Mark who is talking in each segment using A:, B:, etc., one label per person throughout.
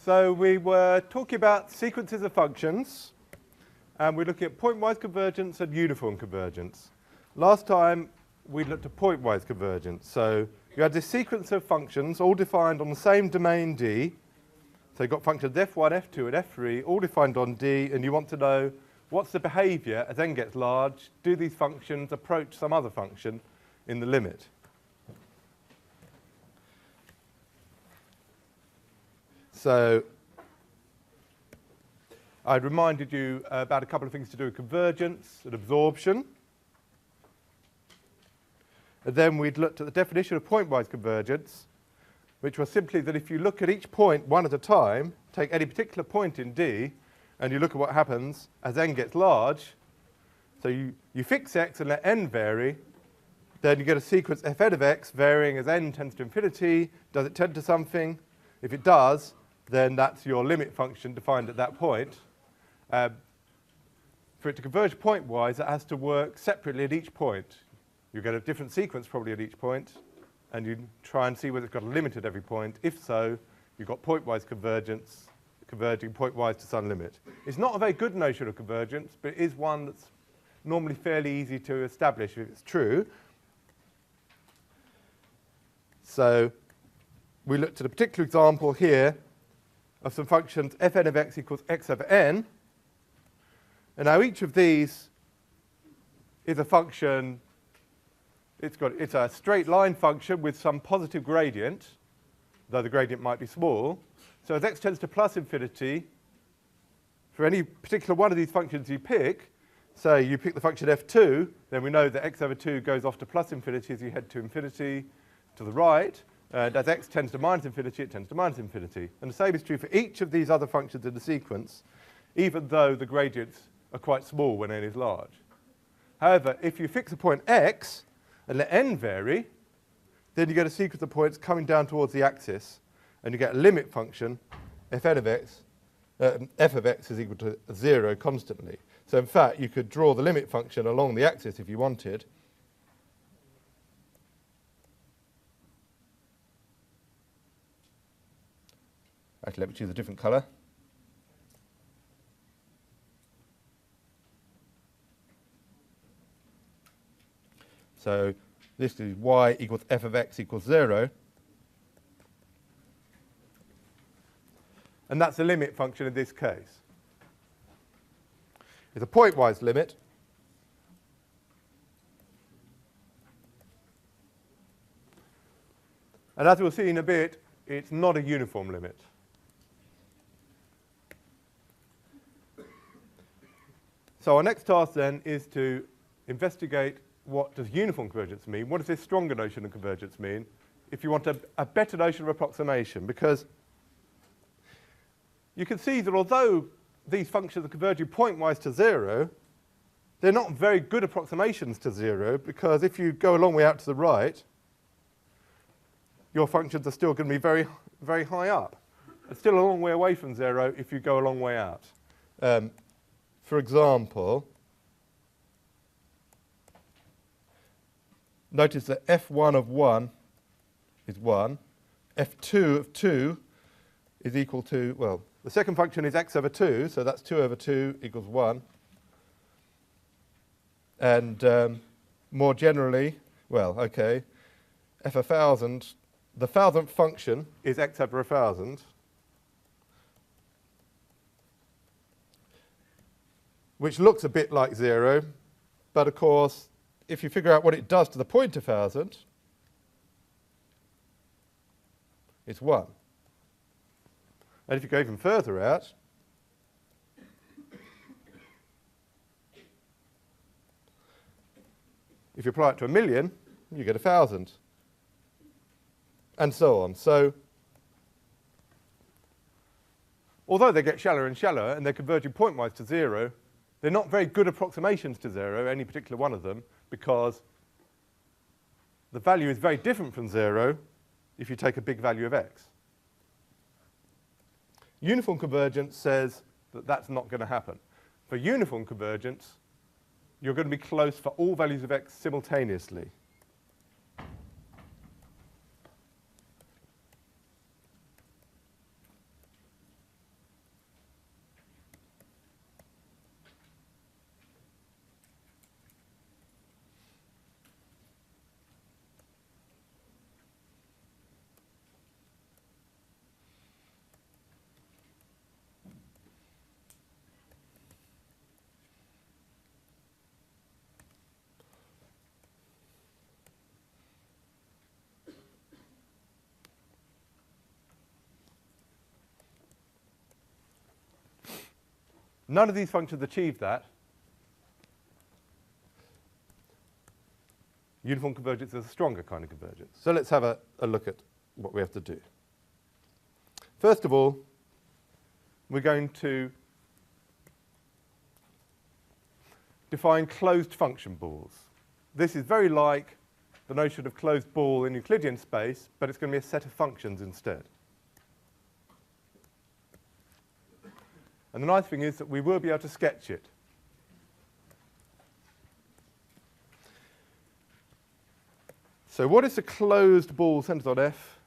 A: So we were talking about sequences of functions, and we're looking at pointwise convergence and uniform convergence. Last time we looked at pointwise convergence. So you had this sequence of functions all defined on the same domain D. So you've got functions f1, f2, and f3 all defined on D, and you want to know what's the behavior as n gets large. Do these functions approach some other function in the limit? So I'd reminded you about a couple of things to do with convergence and absorption. And then we'd looked at the definition of pointwise convergence, which was simply that if you look at each point one at a time, take any particular point in D, and you look at what happens as n gets large, so you fix x and let n vary, then you get a sequence fn of x varying as n tends to infinity. Does it tend to something? If it does, then that's your limit function defined at that point. For it to converge pointwise, it has to work separately at each point. You get a different sequence probably at each point, and you try and see whether it's got a limit at every point. If so, you've got pointwise convergence, converging pointwise to some limit. It's not a very good notion of convergence, but it is one that's normally fairly easy to establish if it's true. So we looked at a particular example here of some functions fn of x equals x over n. And now each of these is a function, it's a straight line function with some positive gradient, though the gradient might be small. So as x tends to plus infinity, for any particular one of these functions you pick, say you pick the function f2, then we know that x over 2 goes off to plus infinity as you head to infinity to the right. And as x tends to minus infinity, it tends to minus infinity. And the same is true for each of these other functions in the sequence, even though the gradients are quite small when n is large. However, if you fix a point x and let n vary, then you get a sequence of points coming down towards the axis, and you get a limit function, fn of x, f of x is equal to 0 constantly. So in fact, you could draw the limit function along the axis if you wanted. Actually, let me choose a different colour. So this is y equals f of x equals 0. And that's the limit function in this case. It's a pointwise limit. And as we'll see in a bit, it's not a uniform limit. So our next task then is to investigate what does uniform convergence mean. What does this stronger notion of convergence mean? If you want a better notion of approximation, because you can see that although these functions are converging pointwise to 0, they're not very good approximations to 0, because if you go a long way out to the right, your functions are still going to be very, very high up. It's still a long way away from 0 if you go a long way out. For example, notice that f1 of 1 is 1, f2 of 2 is equal to, well, the second function is x over 2, so that's 2 over 2 equals 1. And more generally, well, okay, f 1,000, the 1,000th function is x over 1,000. Which looks a bit like 0, but of course, if you figure out what it does to the point 1,000, it's 1. And if you go even further out, if you apply it to 1,000,000, you get 1,000. And so on. So although they get shallower and shallower, and they're converging pointwise to 0, they're not very good approximations to 0, any particular one of them, because the value is very different from 0 if you take a big value of x. Uniform convergence says that that's not going to happen. For uniform convergence, you're going to be close for all values of x simultaneously. None of these functions achieve that. Uniform convergence is a stronger kind of convergence. So let's have a look at what we have to do. First of all, we're going to define closed function balls. This is very like the notion of closed ball in Euclidean space, but it's going to be a set of functions instead. And the nice thing is that we will be able to sketch it. So what is a closed ball centered on F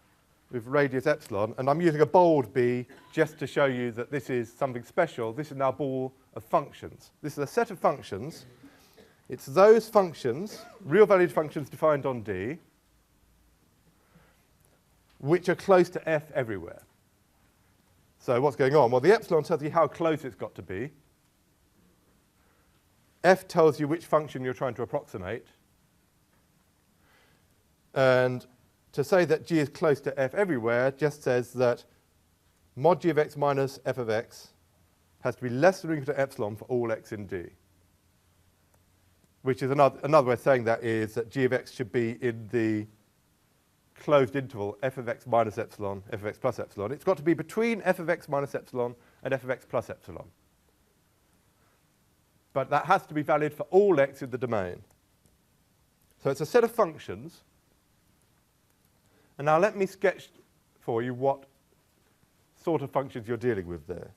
A: with radius epsilon? And I'm using a bold B just to show you that this is something special. This is now a ball of functions. This is a set of functions. It's those functions, real valued functions defined on D, which are close to F everywhere. So what's going on? Well, the epsilon tells you how close it's got to be. F tells you which function you're trying to approximate. And to say that G is close to F everywhere just says that mod G of x minus f of x has to be less than or equal to epsilon for all x in D. Which is another way of saying that is that G of x should be in the closed interval f of x minus epsilon, f of x plus epsilon. It's got to be between f of x minus epsilon and f of x plus epsilon. But that has to be valid for all x in the domain. So it's a set of functions. And now let me sketch for you what sort of functions you're dealing with there.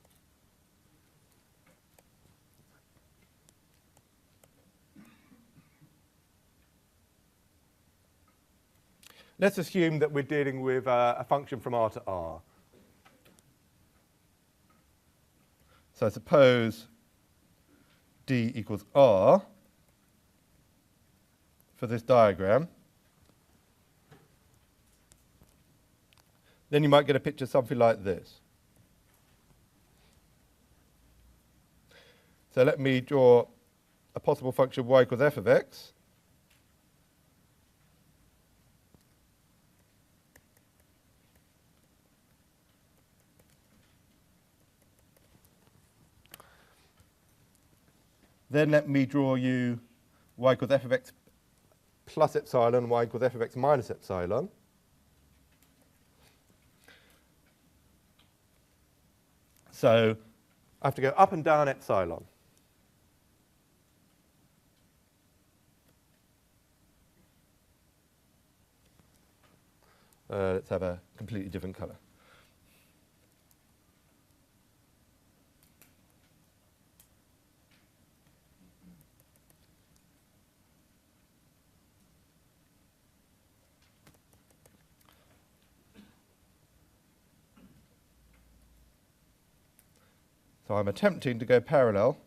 A: Let's assume that we're dealing with a function from R to R. So suppose D equals R for this diagram. Then you might get a picture something like this. So let me draw a possible function y equals f of x. Then let me draw you y equals f of x plus epsilon and y equals f of x minus epsilon. So I have to go up and down epsilon. Let's have a completely different color. So I'm attempting to go parallel.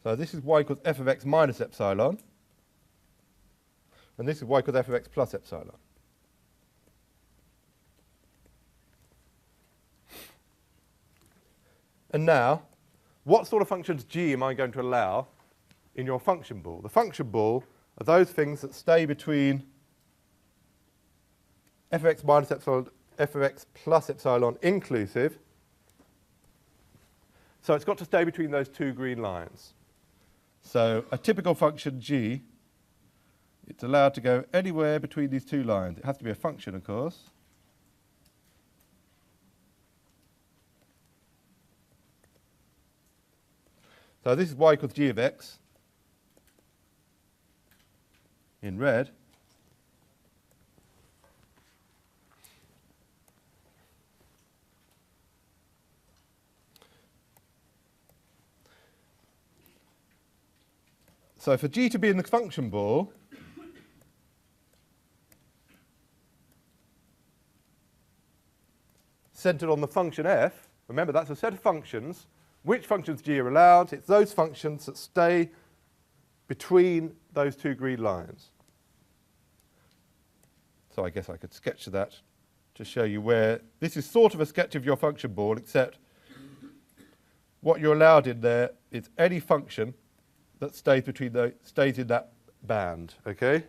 A: So this is y equals f of x minus epsilon. And this is y equals f of x plus epsilon. And now, what sort of functions G am I going to allow in your function ball? The function ball are those things that stay between f of x minus epsilon, f of x plus epsilon inclusive. So it's got to stay between those two green lines. So a typical function G, it's allowed to go anywhere between these two lines. It has to be a function, of course. So this is y equals g of x in red. So for G to be in the function ball, centered on the function f, remember that's a set of functions. Which functions G are allowed? It's those functions that stay between those two green lines. So I guess I could sketch that to show you where, this is sort of a sketch of your function ball, except what you're allowed in there is any function that stays in that band, okay?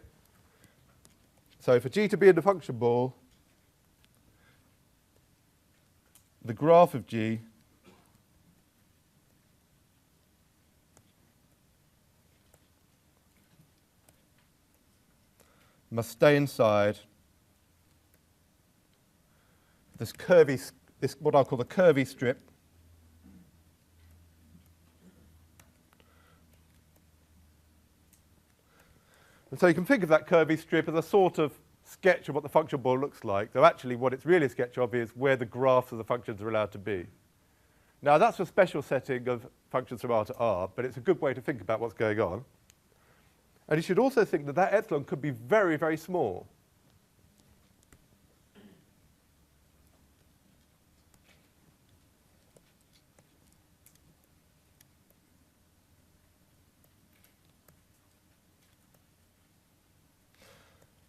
A: So for G to be in the function ball, the graph of G must stay inside this curvy, this what I'll call the curvy strip and so you can think of that curvy strip as a sort of sketch of what the function ball looks like, though actually what it's really a sketch of is where the graphs of the functions are allowed to be. Now that's a special setting of functions from R to R, but it's a good way to think about what's going on. And you should also think that that epsilon could be very, very small.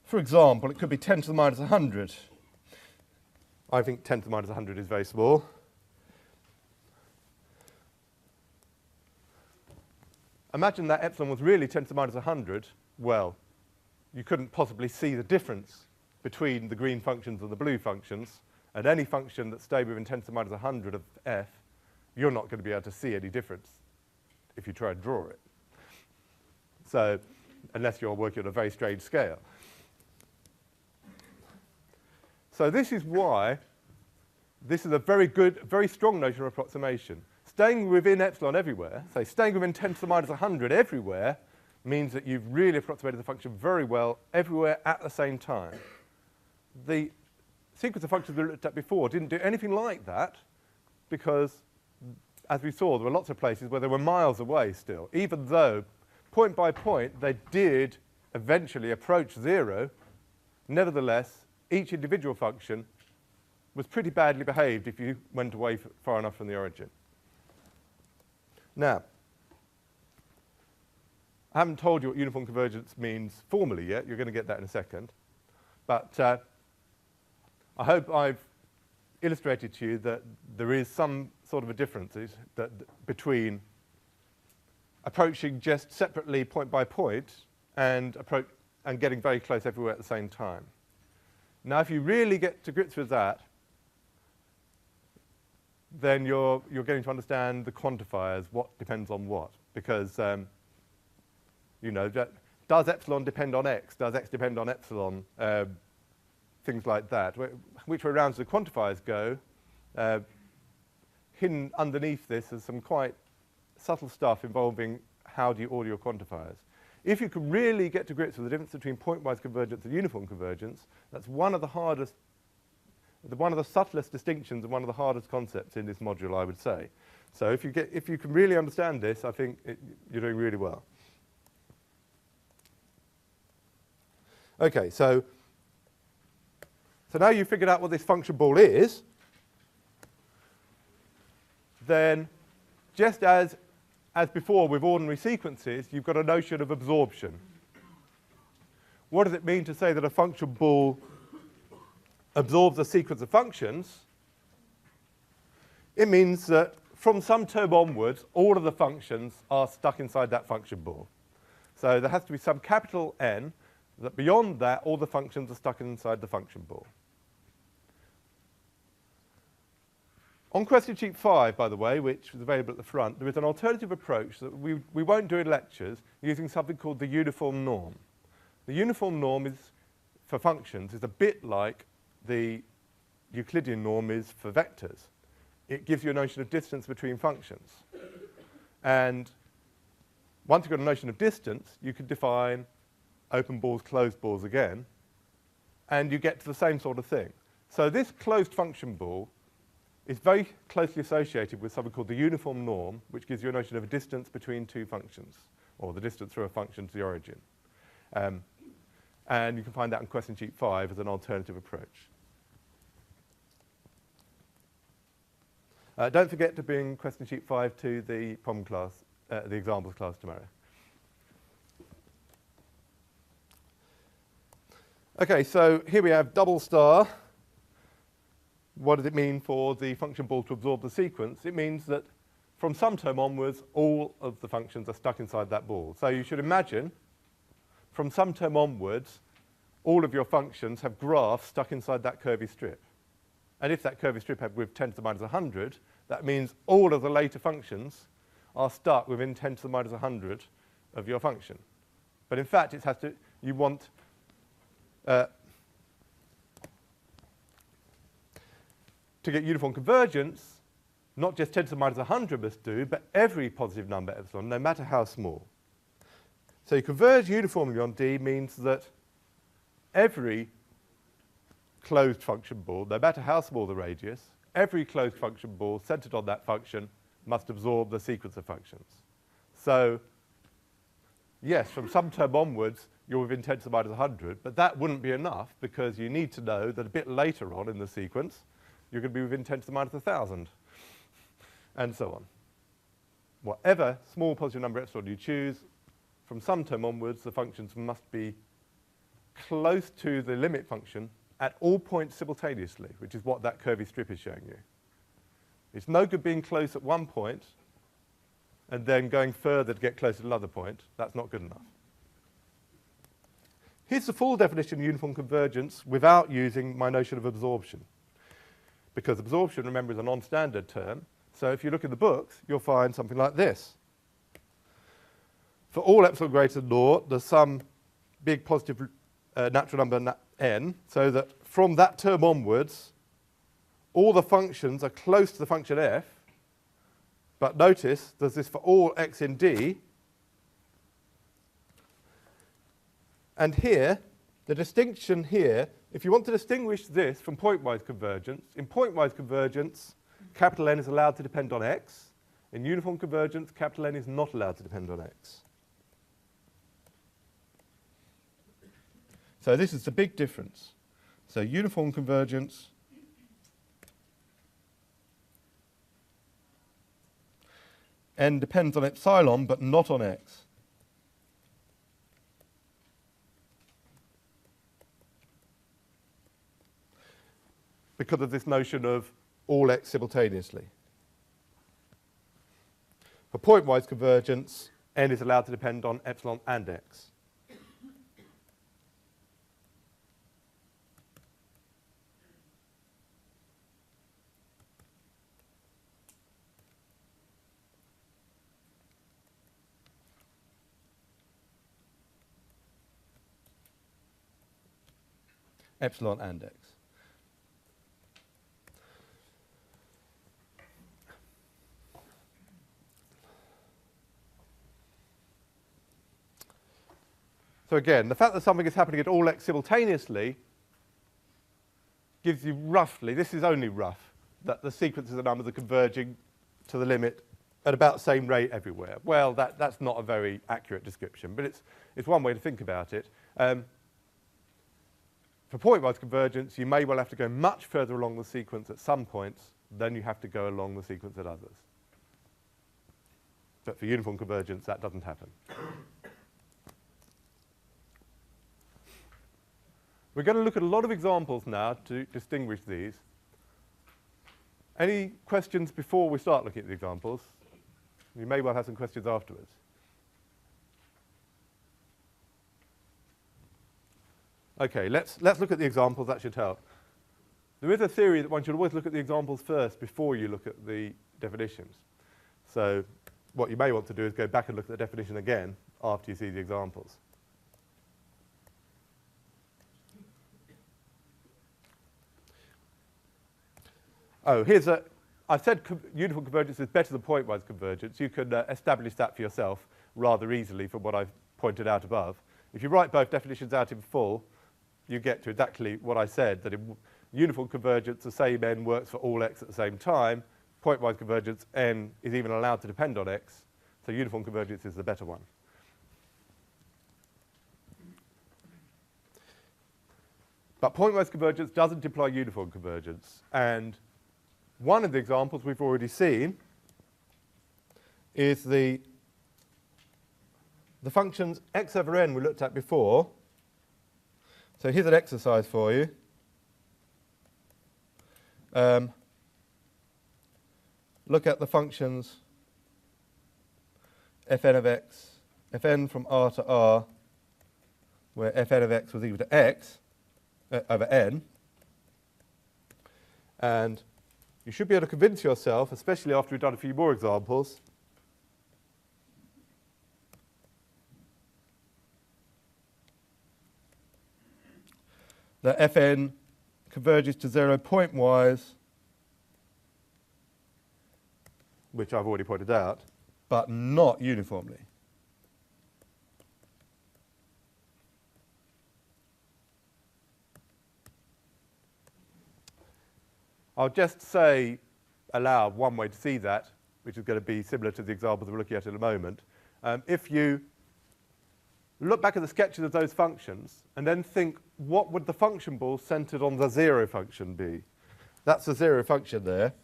A: For example, it could be 10 to the minus 100. I think 10 to the minus 100 is very small. Imagine that epsilon was really 10 to the minus 100. Well, you couldn't possibly see the difference between the green functions and the blue functions. And any function that stayed within 10 to the minus 100 of f, you're not going to be able to see any difference if you try and draw it. So, unless you're working on a very strange scale. So this is why this is a very good, very strong notion of approximation. Staying within epsilon everywhere, so staying within 10 to the minus 100 everywhere, means that you've really approximated the function very well everywhere at the same time. The sequence of functions we looked at before didn't do anything like that because, as we saw, there were lots of places where they were miles away still, even though point by point they did eventually approach 0. Nevertheless, each individual function was pretty badly behaved if you went away far enough from the origin. Now, I haven't told you what uniform convergence means formally yet. You're going to get that in a second. But I hope I've illustrated to you that there is some sort of a difference between approaching just separately point by point and getting very close everywhere at the same time. Now, if you really get to grips with that, then you're getting to understand the quantifiers, what depends on what. Because, you know, does epsilon depend on x? Does x depend on epsilon? Things like that. Which way around do the quantifiers go? Hidden underneath this is some quite subtle stuff involving how do you order your quantifiers. If you can really get to grips with the difference between pointwise convergence and uniform convergence, that's one of the hardest, one of the subtlest distinctions and one of the hardest concepts in this module, I would say. So if you can really understand this, I think you're doing really well. Okay, so now you've figured out what this function ball is, then just as before with ordinary sequences, you've got a notion of absorption. What does it mean to say that a function ball absorbs a sequence of functions? It means that from some term onwards, all of the functions are stuck inside that function ball. So there has to be some capital N that beyond that, all the functions are stuck inside the function ball. On question sheet 5, by the way, which is available at the front, there is an alternative approach that we won't do in lectures using something called the uniform norm. The uniform norm for functions is a bit like the Euclidean norm is for vectors. It gives you a notion of distance between functions. And once you've got a notion of distance, you can define open balls, closed balls again, and you get to the same sort of thing. So this closed function ball is very closely associated with something called the uniform norm, which gives you a notion of a distance between two functions, or the distance through a function to the origin. And you can find that in question sheet 5 as an alternative approach. Don't forget to bring question sheet 5 to the problem class, the examples class tomorrow. Okay, so here we have double star. What does it mean for the function ball to absorb the sequence? It means that from some term onwards, all of the functions are stuck inside that ball. So you should imagine, from some term onwards, all of your functions have graphs stuck inside that curvy strip. And if that curvy strip had with 10 to the minus 100, that means all of the later functions are stuck within 10 to the minus 100 of your function. But in fact, it has to, you want to get uniform convergence, not just 10 to the minus 100 must do, but every positive number epsilon, no matter how small. So you converge uniformly on D means that every closed function ball, no matter how small the radius, every closed function ball centered on that function must absorb the sequence of functions. So, yes, from some term onwards, you're within 10 to the minus 100, but that wouldn't be enough because you need to know that a bit later on in the sequence, you're going to be within 10 to the minus 1,000, and so on. Whatever small positive number epsilon you choose, from some term onwards, the functions must be close to the limit function at all points simultaneously, which is what that curvy strip is showing you. It's no good being close at one point and then going further to get closer to another point. That's not good enough. Here's the full definition of uniform convergence without using my notion of absorption. Because absorption, remember, is a non-standard term. So if you look in the books, you'll find something like this. For all epsilon greater than 0, there's some big positive natural number n, so that from that term onwards, all the functions are close to the function f. But notice, there's this for all x in D. And here, the distinction here, if you want to distinguish this from pointwise convergence, in pointwise convergence, capital N is allowed to depend on x. In uniform convergence, capital N is not allowed to depend on x. So this is the big difference. So uniform convergence N depends on epsilon, but not on x. Because of this notion of all x simultaneously. For pointwise convergence, N is allowed to depend on epsilon and x. Epsilon and x. So again, the fact that something is happening at all x simultaneously gives you roughly, this is only rough, that the sequences of numbers are converging to the limit at about the same rate everywhere. Well, that's not a very accurate description, but it's one way to think about it. For pointwise convergence, you may well have to go much further along the sequence at some points than you have to go along the sequence at others. But for uniform convergence, that doesn't happen. We're going to look at a lot of examples now to distinguish these. Any questions before we start looking at the examples? You may well have some questions afterwards. Okay, let's look at the examples. That should help. There is a theory that one should always look at the examples first before you look at the definitions. So what you may want to do is go back and look at the definition again after you see the examples. Oh, here's a, I've said uniform convergence is better than pointwise convergence. You can establish that for yourself rather easily from what I've pointed out above. If you write both definitions out in full, you get to exactly what I said, that in uniform convergence, the same n works for all x at the same time. Pointwise convergence, n is even allowed to depend on x. So uniform convergence is the better one. But pointwise convergence doesn't imply uniform convergence. And one of the examples we've already seen is the functions x over n we looked at before. So here's an exercise for you. Look at the functions fn of x, fn from r to r, where fn of x was equal to x over n. And you should be able to convince yourself, especially after we've done a few more examples, that Fn converges to 0 point-wise, which I've already pointed out, but not uniformly. I'll just say aloud one way to see that, which is going to be similar to the examples we're looking at in a moment. If you look back at the sketches of those functions and then think, what would the function ball centered on the 0 function be? That's the 0 function there.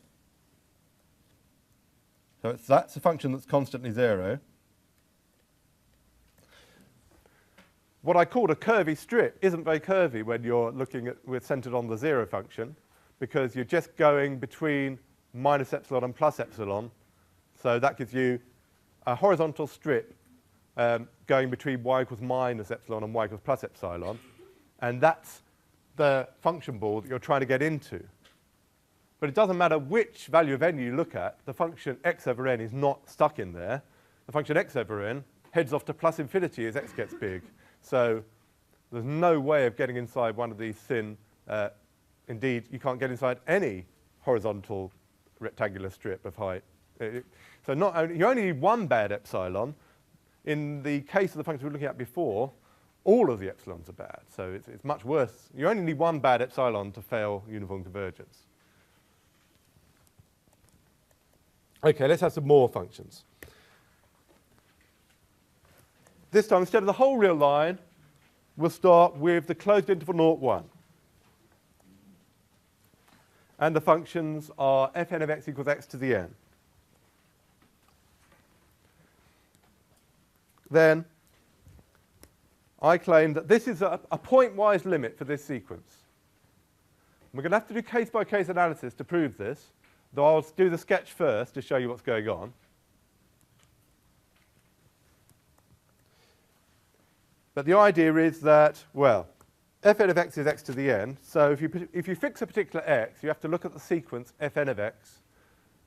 A: So that's a function that's constantly 0. What I called a curvy strip isn't very curvy when you're looking at with centered on the 0 function, because you're just going between minus epsilon and plus epsilon. So that gives you a horizontal strip going between y equals minus epsilon and y equals plus epsilon. And that's the function ball that you're trying to get into. But it doesn't matter which value of n you look at, the function x over n is not stuck in there. The function x over n heads off to plus infinity as x gets big. So there's no way of getting inside one of these thin, indeed, you can't get inside any horizontal rectangular strip of height. So not only, you only need one bad epsilon. In the case of the function we were looking at before, all of the epsilons are bad. So it's much worse. You only need one bad epsilon to fail uniform convergence. OK, let's have some more functions. This time, instead of the whole real line, we'll start with the closed interval 0, 1. And the functions are fn of x equals x to the n. Then I claim that this is a point-wise limit for this sequence. We're going to have to do case-by-case analysis to prove this, though I'll do the sketch first to show you what's going on. But the idea is that, well, fn of x is x to the n. So if you fix a particular x, you have to look at the sequence fn of x,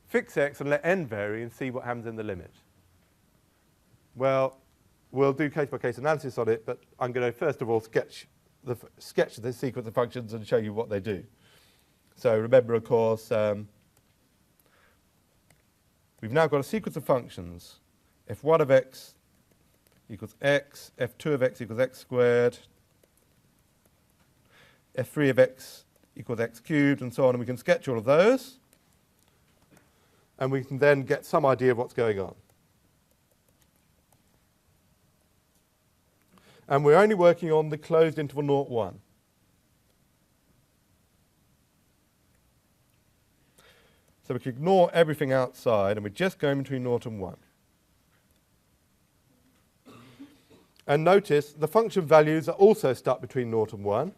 A: fix x, and let n vary and see what happens in the limit. Well, we'll do case-by-case analysis on it, but I'm going to first of all sketch the sequence of functions and show you what they do. So remember, of course, we've now got a sequence of functions. f1 of x equals x, f2 of x equals x squared, f3 of x equals x cubed, and so on. And we can sketch all of those. And we can then get some idea of what's going on. And we're only working on the closed interval 0, 1. So we can ignore everything outside, and we're just going between 0 and 1. And notice the function values are also stuck between 0 and 1.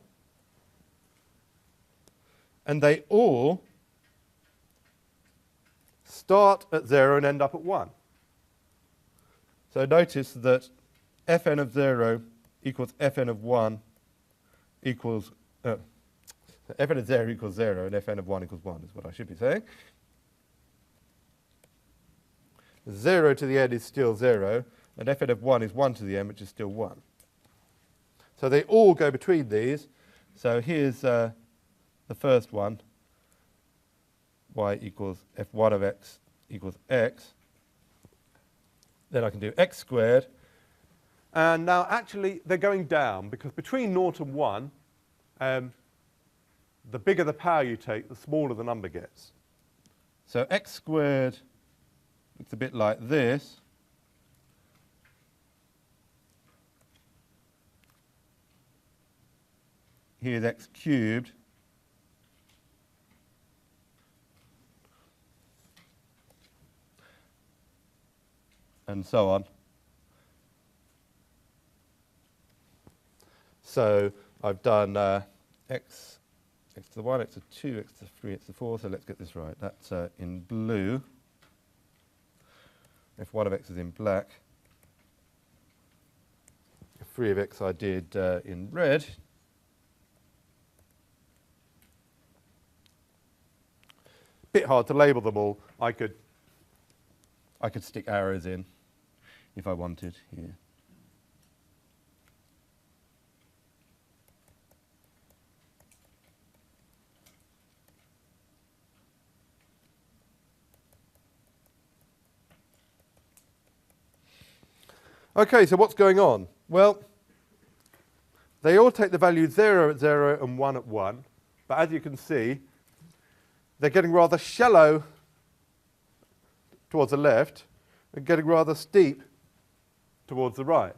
A: And they all start at 0 and end up at 1. So notice that fn of 0 equals fn of 1 equals, fn of 0 equals 0 and fn of 1 equals 1 is what I should be saying. 0 to the n is still 0, and fn of 1 is 1 to the n, which is still 1. So they all go between these. So here's the first one, y equals f1 of x equals x. Then I can do x squared. And now actually they're going down, because between 0 and 1, the bigger the power you take, the smaller the number gets. So x squared looks a bit like this. Here's x cubed. And so on. So I've done x to the 1, x to the 2, x to the 3, x to the 4. So let's get this right. That's in blue. f1 of x is in black. f3 of x I did in red. bit hard to label them all. I could stick arrows in if I wanted here. Okay, so what's going on? Well, they all take the value 0 at 0 and 1 at 1. But as you can see, they're getting rather shallow towards the left and getting rather steep towards the right.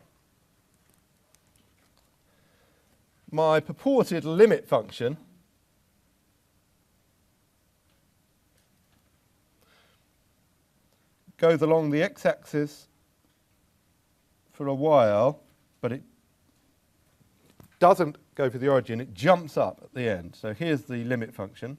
A: My purported limit function goes along the x-axis for a while, but it doesn't go for the origin, it jumps up at the end. So here's the limit function.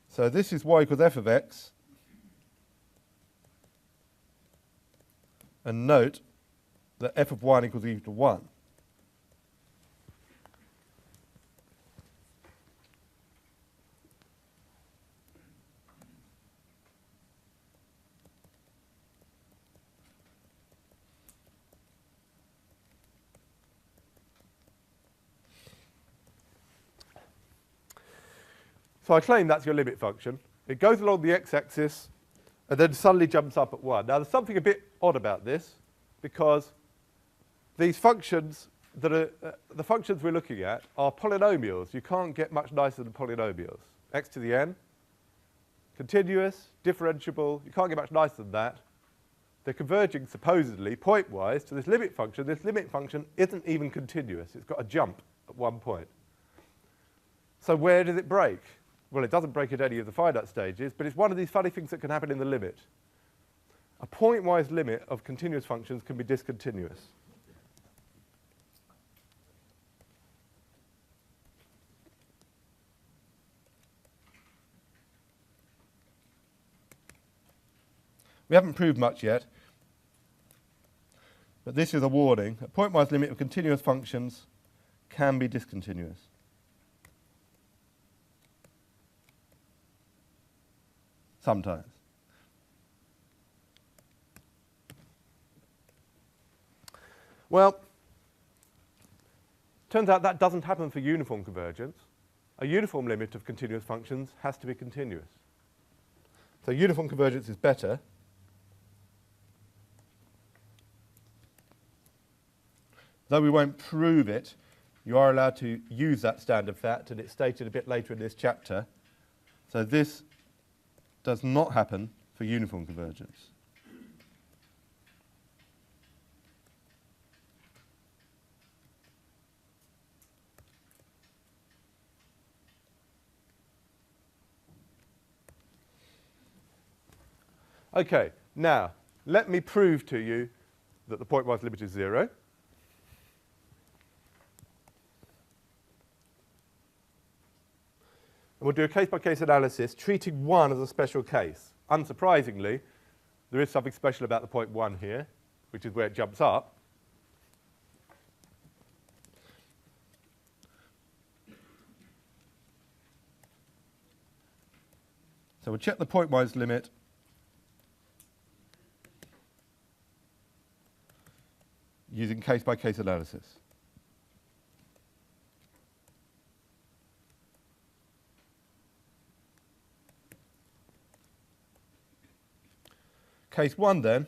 A: So this is y equals f of x. And note that f of 1 equals e to 1. So I claim that's your limit function. It goes along the x-axis and then suddenly jumps up at 1. Now, there's something a bit odd about this, because these functions that are the functions we're looking at are polynomials. You can't get much nicer than polynomials. X to the n, continuous, differentiable. You can't get much nicer than that. They're converging supposedly point-wise to this limit function. This limit function isn't even continuous. It's got a jump at one point. So where does it break? Well, it doesn't break at any of the finite stages, but it's one of these funny things that can happen in the limit. A point-wise limit of continuous functions can be discontinuous. We haven't proved much yet, but this is a warning. A point-wise limit of continuous functions can be discontinuous. Sometimes. Well, turns out that doesn't happen for uniform convergence. A uniform limit of continuous functions has to be continuous. So uniform convergence is better. Though we won't prove it, you are allowed to use that standard fact, and it's stated a bit later in this chapter. So this does not happen for uniform convergence. Okay, now let me prove to you that the point-wise limit is 0. And we'll do a case-by-case analysis, treating 1 as a special case. Unsurprisingly, there is something special about the point 1 here, which is where it jumps up. So we'll check the point-wise limit. Using case-by-case analysis. Case 1 then.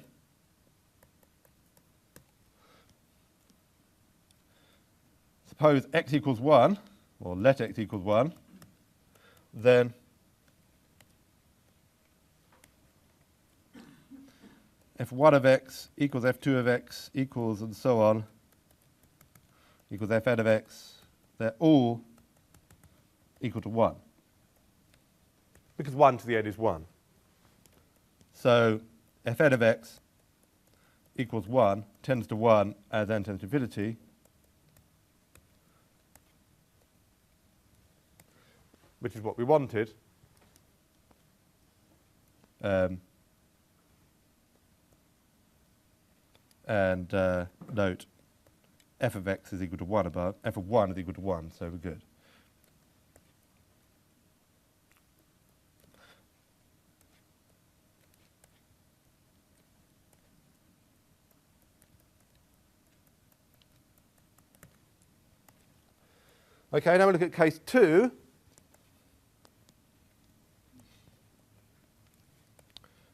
A: Suppose x equals 1, or let x equals 1, then f1 of x equals f2 of x equals, and so on, equals fn of x. They're all equal to 1. Because 1 to the n is 1. So fn of x equals 1 tends to 1 as n tends to infinity. Which is what we wanted. And note f of x is equal to 1 above, f of 1 is equal to 1, so we're good. Okay, now we look at case 2.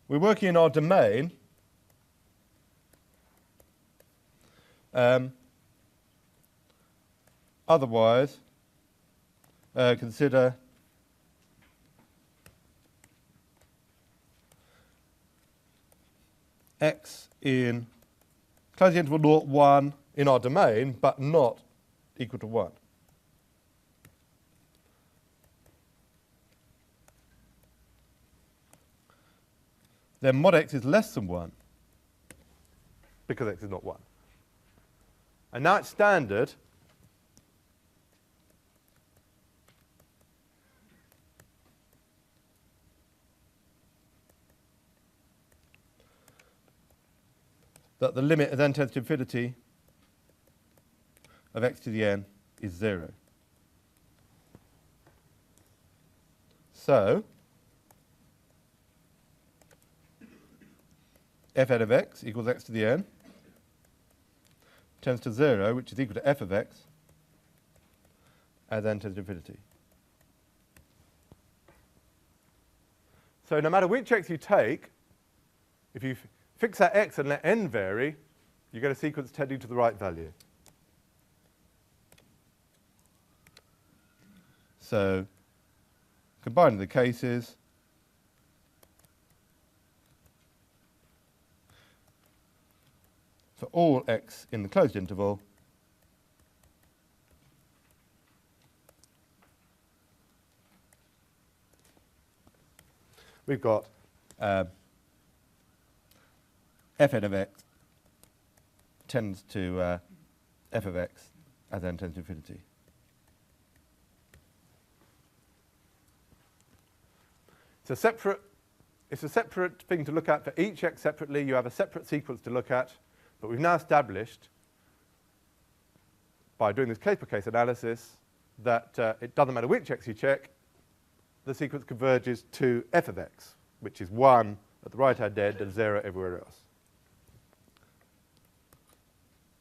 A: We're working in our domain. Otherwise, consider x in closing interval 0, 1 in our domain, but not equal to 1. Then mod x is less than 1, because x is not 1. And now it's standard that the limit as n tends to infinity of x to the n is 0. So fn of x equals x to the n tends to 0, which is equal to f of x as n tends to infinity. So no matter which x you take, if you fix that x and let n vary, you get a sequence tending to the right value. So combining the cases, for all x in the closed interval, we've got fn of x tends to f of x as n tends to infinity. It's a separate thing to look at for each x separately. You have a separate sequence to look at. But we've now established, by doing this case-by-case analysis, that it doesn't matter which x you check, the sequence converges to f of x, which is 1 at the right-hand end and 0 everywhere else.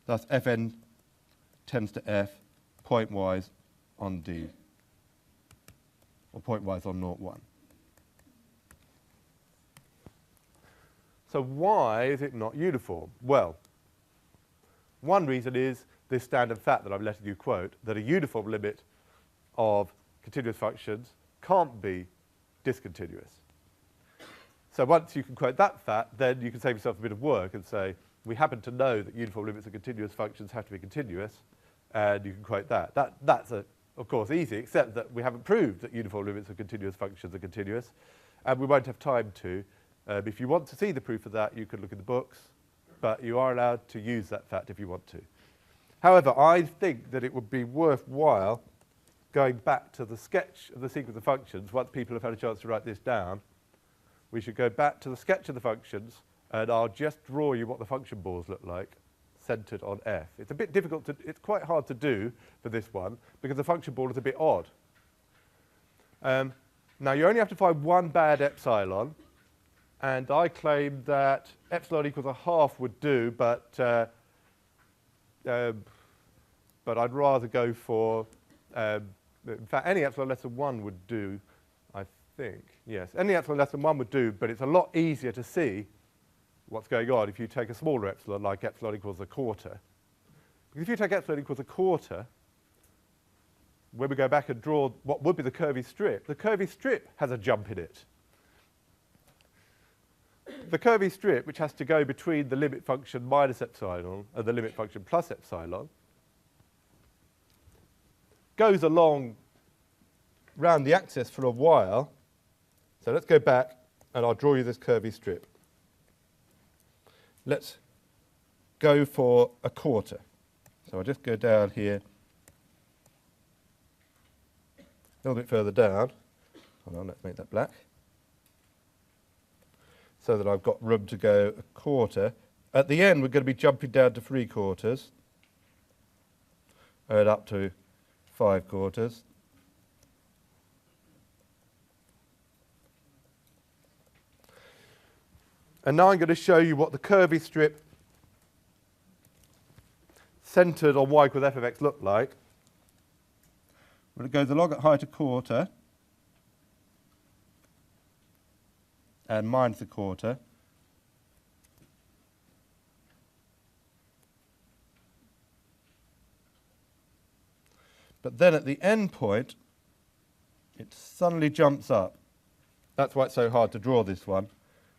A: Thus, fn tends to f pointwise on D, or pointwise on 0, 1. So why is it not uniform? Well, one reason is this standard fact that I've let you quote, that a uniform limit of continuous functions can't be discontinuous. So once you can quote that fact, then you can save yourself a bit of work and say, we happen to know that uniform limits of continuous functions have to be continuous, and you can quote that. That's, of course, easy, except that we haven't proved that uniform limits of continuous functions are continuous, and we won't have time to. If you want to see the proof of that, you could look in the books, but you are allowed to use that fact if you want to. However, I think that it would be worthwhile going back to the sketch of the sequence of functions. Once people have had a chance to write this down, we should go back to the sketch of the functions, and I'll just draw you what the function balls look like, centered on f. It's a bit difficult to, it's quite hard to do for this one, because the function ball is a bit odd. Now, you only have to find one bad epsilon, and I claim that epsilon equals 1/2 would do, but I'd rather go for, in fact, any epsilon less than 1 would do, I think. Yes, any epsilon less than 1 would do, but it's a lot easier to see what's going on if you take a smaller epsilon, like epsilon equals 1/4. Because if you take epsilon equals 1/4, when we go back and draw what would be the curvy strip has a jump in it. The curvy strip, which has to go between the limit function minus epsilon and the limit function plus epsilon, goes along round the axis for a while. So let's go back, and I'll draw you this curvy strip. Let's go for 1/4. So I'll just go down here, a little bit further down. Hold on, let's make that black. So that I've got room to go 1/4. At the end, we're going to be jumping down to 3/4. add up to 5/4. And now I'm going to show you what the curvy strip centred on y equals f of x look like. Well, it goes along at height 1/4 and minus 1/4. But then at the end point, it suddenly jumps up. That's why it's so hard to draw this one.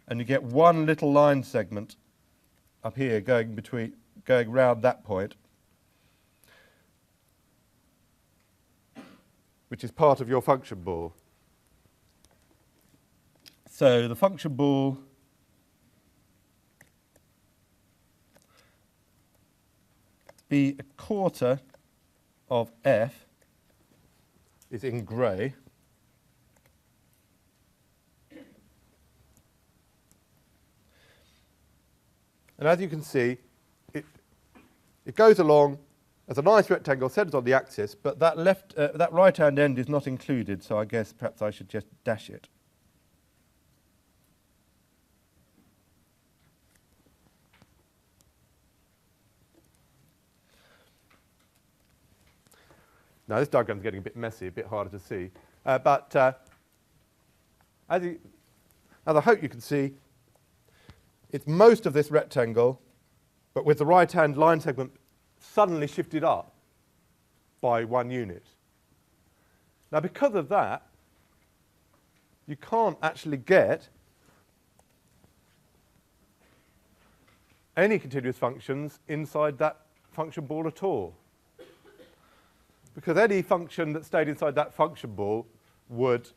A: And you get one little line segment up here going round that point, which is part of your function ball. So the function ball be 1/4 of f is in grey. And as you can see, it goes along as a nice rectangle centred on the axis, but that right-hand end is not included, so I guess perhaps I should just dash it. Now this diagram is getting a bit messy, a bit harder to see, but as I hope you can see, it's most of this rectangle, but with the right-hand line segment suddenly shifted up by 1 unit. Now because of that, you can't actually get any continuous functions inside that function ball at all. Because any function that stayed inside that function ball would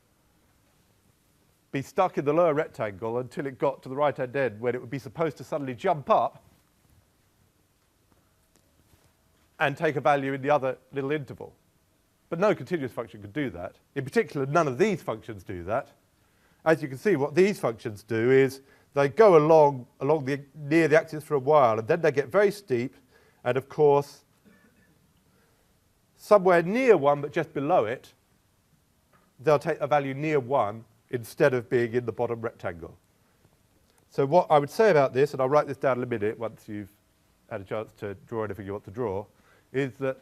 A: be stuck in the lower rectangle until it got to the right-hand end, when it would be supposed to suddenly jump up and take a value in the other little interval. But no continuous function could do that. In particular, none of these functions do that. As you can see, what these functions do is they go along near the axis for a while, and then they get very steep, and of course, somewhere near 1 but just below it, they'll take a value near 1 instead of being in the bottom rectangle. So what I would say about this, and I'll write this down in a minute once you've had a chance to draw anything you want to draw, is that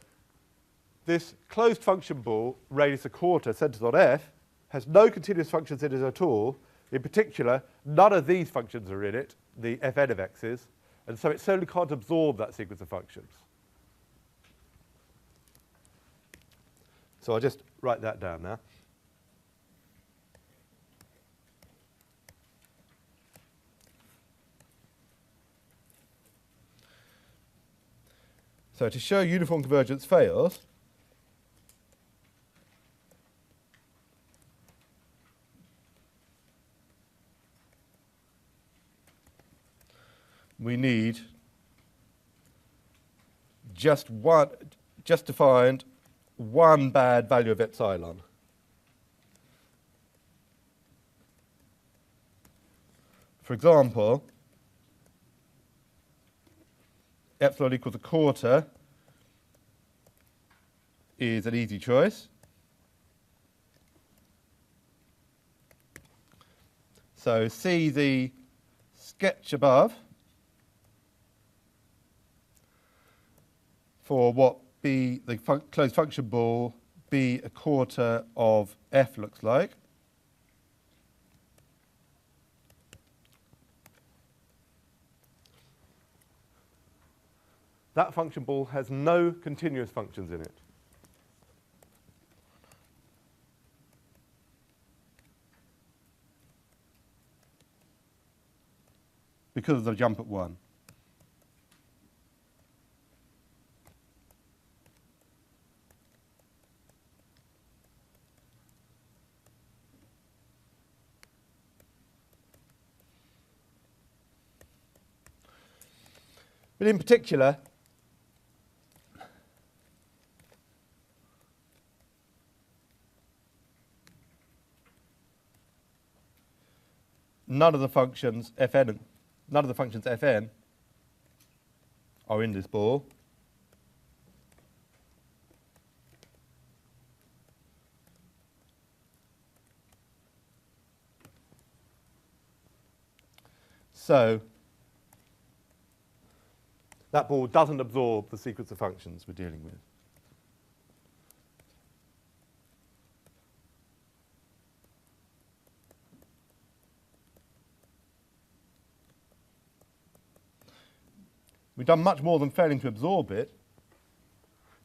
A: this closed function ball, radius 1/4, centred on f, has no continuous functions in it at all. In particular, none of these functions are in it, the fn of x's, and so it certainly can't absorb that sequence of functions. So I'll just write that down now. So to show uniform convergence fails, we need just to find one bad value of epsilon. For example, epsilon equals 1/4 is an easy choice. So see the sketch above for what the closed function ball be 1/4 of f looks like. That function ball has no continuous functions in it. Because of the jump at 1. But in particular, none of the functions fn are in this ball. So that ball doesn't absorb the sequence of functions we're dealing with. We've done much more than failing to absorb it.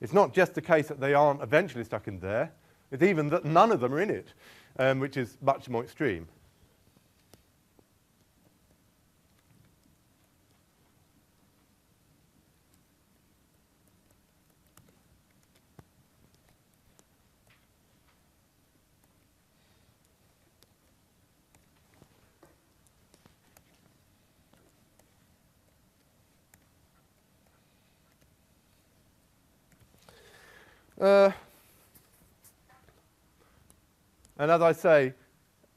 A: It's not just the case that they aren't eventually stuck in there. It's even that none of them are in it, which is much more extreme. And as I say,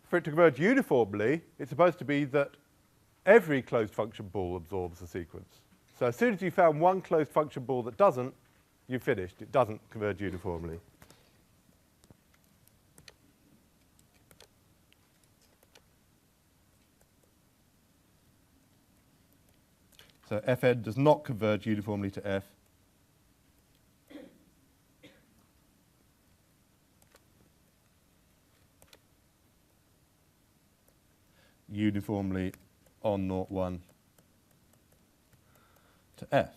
A: for it to converge uniformly, it's supposed to be that every closed function ball absorbs the sequence. So as soon as you found one closed function ball that doesn't, you've finished. It doesn't converge uniformly. So Fn does not converge uniformly to F. Uniformly on 0, 1 to F.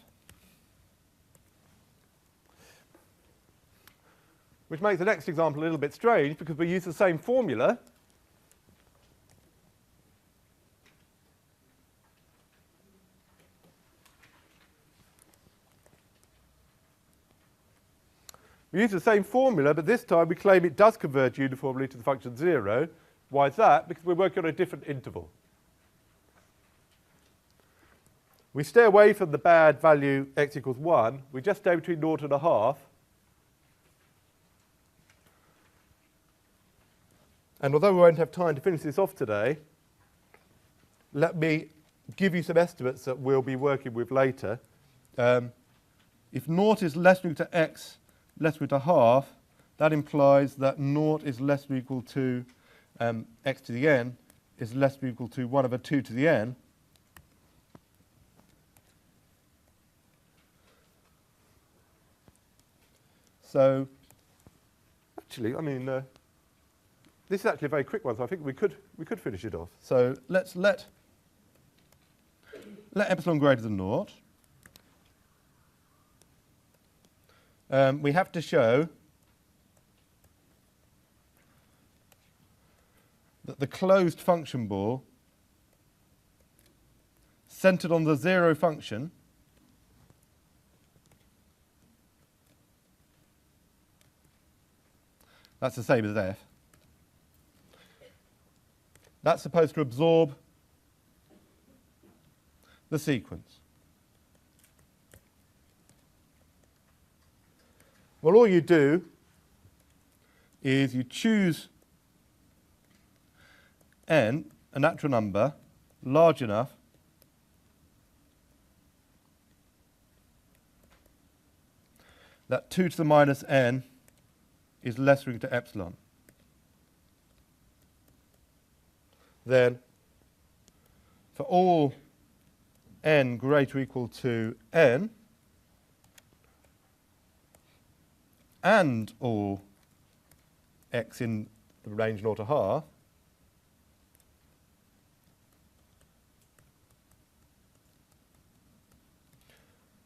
A: Which makes the next example a little bit strange because we use the same formula. We use the same formula, but this time we claim it does converge uniformly to the function 0. Why is that? Because we're working on a different interval. We stay away from the bad value x equals 1. We just stay between 0 and a half. And although we won't have time to finish this off today, let me give you some estimates that we'll be working with later. If 0 is less than or equal to x less than or equal to half, that implies that 0 is less than or equal to x to the n is less than or equal to 1 over 2 to the n. So actually, I mean, this is actually a very quick one, so I think we could finish it off. So let's let epsilon greater than 0. We have to show that the closed function ball centered on the 0 function that's the same as F. That's supposed to absorb the sequence. Well, all you do is you choose n, a natural number, large enough that 2 to the minus n is less than or equal to epsilon. Then, for all n greater or equal to n, and all x in the range 0 to half,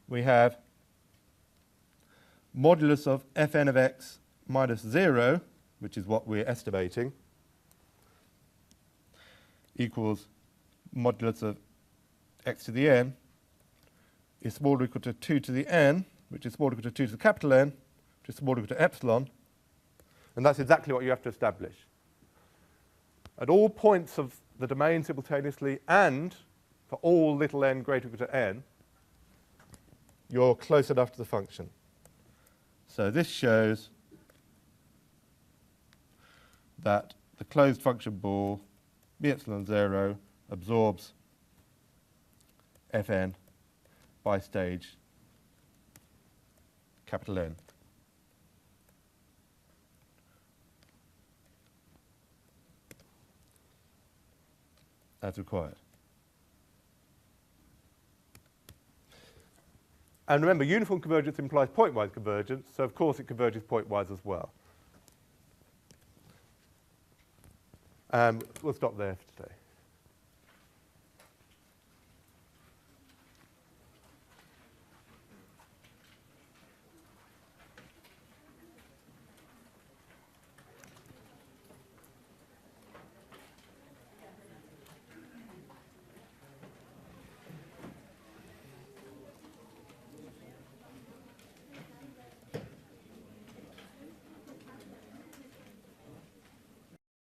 A: we have modulus of fn of x minus 0, which is what we're estimating, equals modulus of x to the n is smaller or equal to 2 to the n, which is smaller or equal to 2 to the capital N, which is smaller or equal to epsilon. And that's exactly what you have to establish. At all points of the domain simultaneously and for all little n greater or equal to n, you're close enough to the function. So this shows that the closed function ball, b epsilon 0, absorbs Fn by stage capital N. As required. And remember, uniform convergence implies pointwise convergence, so of course it converges pointwise as well. We'll stop there for today.